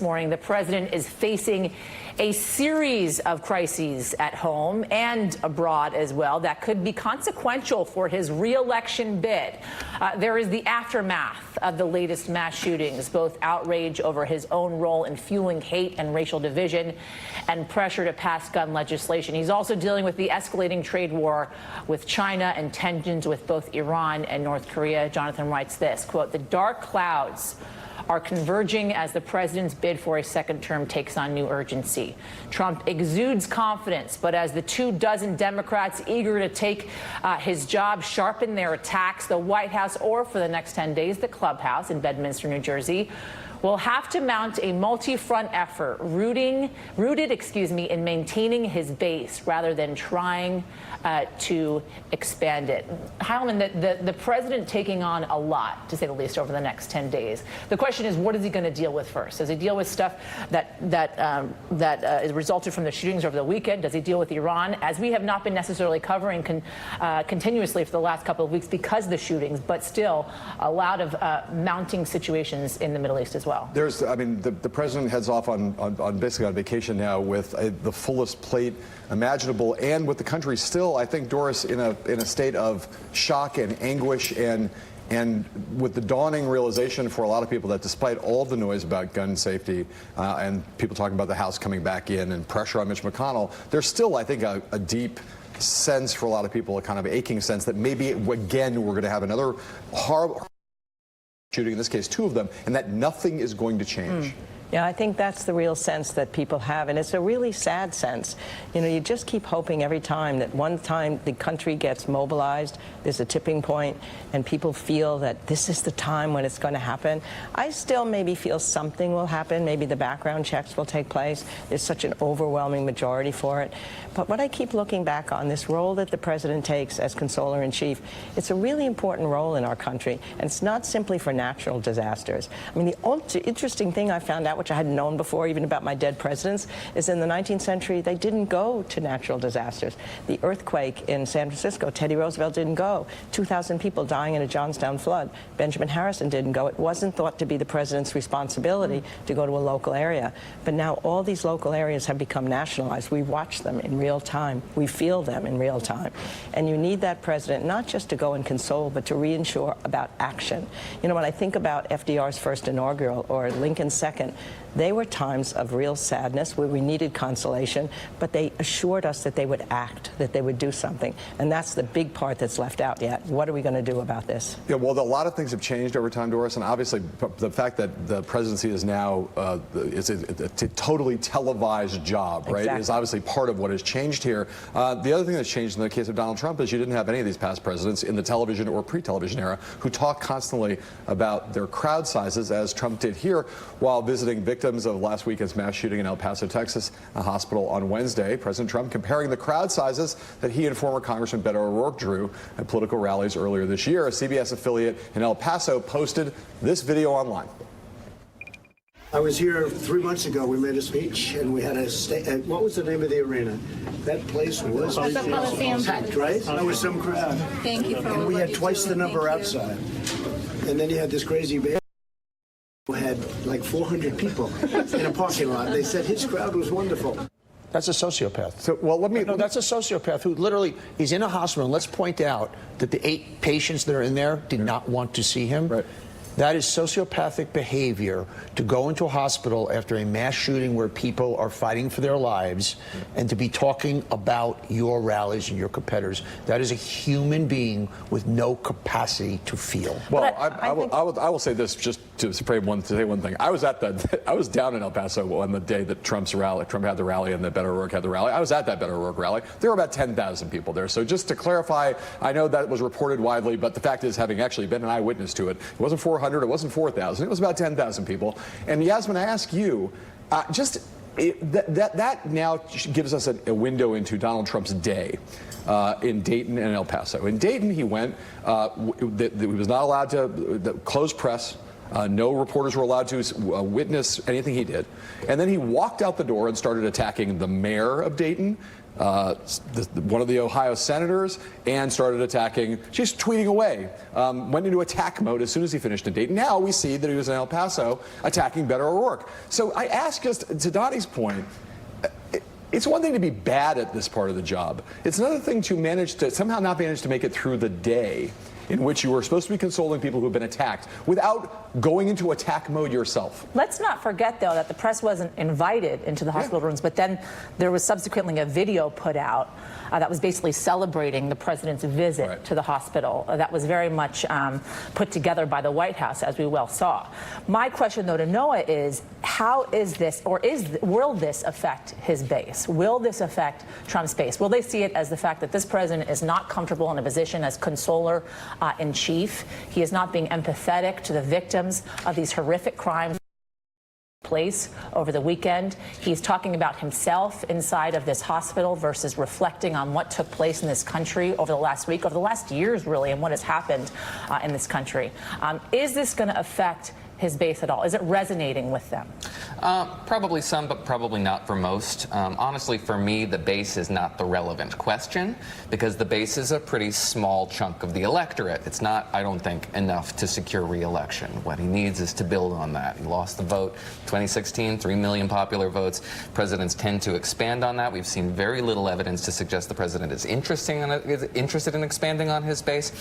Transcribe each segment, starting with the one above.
Morning, the president is facing a series of crises at home and abroad as well that could be consequential for his re-election bid. There is the aftermath of the latest mass shootings, both outrage over his own role in fueling hate and racial division and pressure to pass gun legislation. He's also dealing with the escalating trade war with China and tensions with both Iran and North Korea. Jonathan writes this, quote, "The dark clouds are converging as the president's bid for a second term takes on new urgency. Trump exudes confidence, but as the 24 Democrats eager to take his job sharpen their attacks, the White House, or for the next 10 days, the clubhouse in Bedminster, New Jersey, will have to mount a multi-front effort rooted in maintaining his base rather than trying to expand it." Heilemann, the president taking on a lot, to say the least, over the next 10 days. The question is, what is he going to deal with first? Does he deal with stuff that is resulted from the shootings over the weekend? Does he deal with Iran, as we have not been necessarily covering continuously for the last couple of weeks because of the shootings, but still a lot of mounting situations in the Middle East as well? The president heads off basically on vacation now with the fullest plate imaginable, and with the country still, I think, Doris, in a state of shock and anguish, and with the dawning realization for a lot of people that despite all the noise about gun safety and people talking about the House coming back in and pressure on Mitch McConnell, there's still, I think, a deep sense for a lot of people, a kind of aching sense that maybe again we're going to have another horrible shooting, in this case 2 of them, and that nothing is going to change. Yeah, I think that's the real sense that people have, and it's a really sad sense. You know, you just keep hoping every time that one time the country gets mobilized, there's a tipping point, and people feel that this is the time when it's going to happen. I still maybe feel something will happen. Maybe the background checks will take place. There's such an overwhelming majority for it. But what I keep looking back on, this role that the president takes as consoler-in-chief, it's a really important role in our country, and it's not simply for natural disasters. I mean, the interesting thing I found out, which I hadn't known before, even about my dead presidents, is in the 19th century, they didn't go to natural disasters. The earthquake in San Francisco, Teddy Roosevelt didn't go. 2,000 people dying in a Johnstown flood. Benjamin Harrison didn't go. It wasn't thought to be the president's responsibility to go to a local area. But now all these local areas have become nationalized. We watch them in real time. We feel them in real time. And you need that president not just to go and console, but to reassure about action. You know, when I think about FDR's first inaugural or Lincoln's second, they were times of real sadness where we needed consolation, but they assured us that they would act, that they would do something. And that's the big part that's left out yet. What are we going to do about this? Yeah, well, a lot of things have changed over time, Doris, and obviously the fact that the presidency is now is a totally televised job, right, exactly, is obviously part of what has changed here. The other thing that's changed in the case of Donald Trump is you didn't have any of these past presidents in the television or pre-television era who talk constantly about their crowd sizes, as Trump did here while visiting victims of last weekend's mass shooting in El Paso, Texas, a hospital on Wednesday. President Trump comparing the crowd sizes that he and former Congressman Beto O'Rourke drew at political rallies earlier this year. A CBS affiliate in El Paso posted this video online. I was here 3 months ago. We made a speech, and we had what was the name of the arena? That place was packed, right? There was some crowd. Thank you for. And we had twice the number outside. And then you had this crazy band who had like 400 people in a parking lot. They said his crowd was wonderful. That's a sociopath. So, well, that's a sociopath who literally is in a hospital. And let's point out that the 8 patients that are in there did not want to see him. Right. That is sociopathic behavior, to go into a hospital after a mass shooting where people are fighting for their lives and to be talking about your rallies and your competitors. That is a human being with no capacity to feel. Well, I will say this, just to say one thing. I was down in El Paso on the day that Trump had the rally and that Beto O'Rourke had the rally. I was at that Beto O'Rourke rally. There were about 10,000 people there. So just to clarify, I know that was reported widely, but the fact is, having actually been an eyewitness to it, it wasn't 400, it wasn't 4,000, it was about 10,000 people. And Yasmin, I ask you, that now gives us a window into Donald Trump's day in Dayton and El Paso. In Dayton, he went, he was not allowed to, close press. No reporters were allowed to witness anything he did. And then he walked out the door and started attacking the mayor of Dayton, one of the Ohio senators, and started attacking, just tweeting away, went into attack mode as soon as he finished in Dayton. Now we see that he was in El Paso attacking Beto O'Rourke. So I ask, just to Donnie's point, it's one thing to be bad at this part of the job. It's another thing to somehow not manage to make it through the day in which you were supposed to be consoling people who've been attacked without going into attack mode yourself. Let's not forget, though, that the press wasn't invited into the hospital rooms, but then there was subsequently a video put out that was basically celebrating the president's visit to the hospital. That was very much put together by the White House, as we well saw. My question, though, to Noah is, how is this, or will this affect his base? Will this affect Trump's base? Will they see it as the fact that this president is not comfortable in a position as consoler in chief? He is not being empathetic to the victims of these horrific crimes place over the weekend. He's talking about himself inside of this hospital versus reflecting on what took place in this country over the last week, over the last years, really, and what has happened in this country. Is this going to affect his base at all? Is it resonating with them? Probably some, but probably not for most. Honestly, for me, the base is not the relevant question, because the base is a pretty small chunk of the electorate. It's not, I don't think, enough to secure re-election. What he needs is to build on that. He lost the vote 2016, 3 million popular votes. Presidents tend to expand on that. We've seen very little evidence to suggest the president is interested in expanding on his base.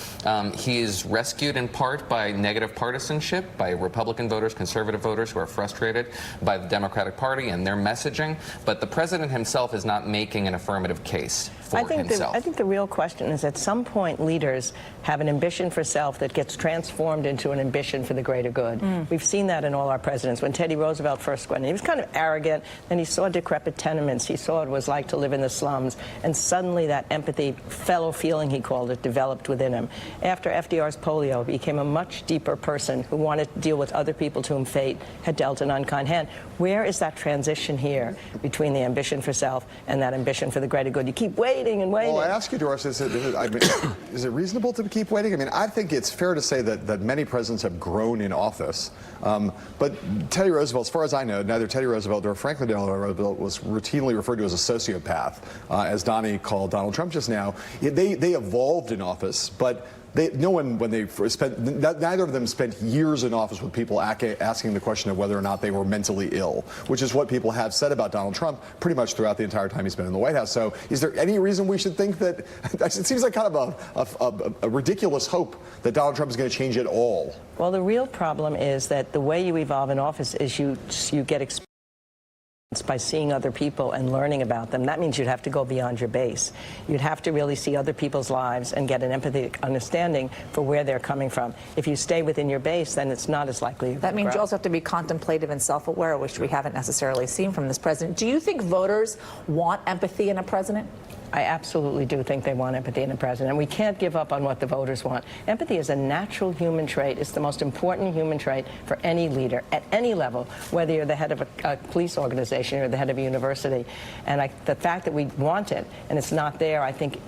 He is rescued in part by negative partisanship, by Republican voters, conservative voters who are frustrated by the Democratic Party and their messaging, but the president himself is not making an affirmative case for himself. I think the real question is, at some point, leaders have an ambition for self that gets transformed into an ambition for the greater good. We've seen that in all our presidents. When Teddy Roosevelt first went in, he was kind of arrogant, and he saw decrepit tenements. He saw what it was like to live in the slums, and suddenly that empathy, fellow feeling, he called it, developed within him. After FDR's polio, he became a much deeper person who wanted to deal with other people to whom fate had dealt an unkind hand. Where is that transition here between the ambition for self and that ambition for the greater good? You keep waiting and waiting. Well, I ask you, Doris, is it reasonable to keep waiting? I mean, I think it's fair to say that many presidents have grown in office. But Teddy Roosevelt, as far as I know, neither Teddy Roosevelt nor Franklin Delano Roosevelt was routinely referred to as a sociopath, as Donnie called Donald Trump just now. They evolved in office, but neither of them spent years in office with people asking the question of whether or not they were mentally ill, which is what people have said about Donald Trump pretty much throughout the entire time he's been in the White House. So is there any reason we should think that, it seems like kind of a ridiculous hope that Donald Trump is going to change it all? Well, the real problem is that the way you evolve in office is you get experience by seeing other people and learning about them. That means you'd have to go beyond your base. You'd have to really see other people's lives and get an empathetic understanding for where they're coming from. If you stay within your base, then it's not as likely to That means grow. you also have to be contemplative and self-aware, which we haven't necessarily seen from this president. Do you think voters want empathy in a president? I absolutely do think they want empathy in a president. And we can't give up on what the voters want. Empathy is a natural human trait. It's the most important human trait for any leader at any level, whether you're the head of a police organization or the head of a university. And the fact that we want it and it's not there, I think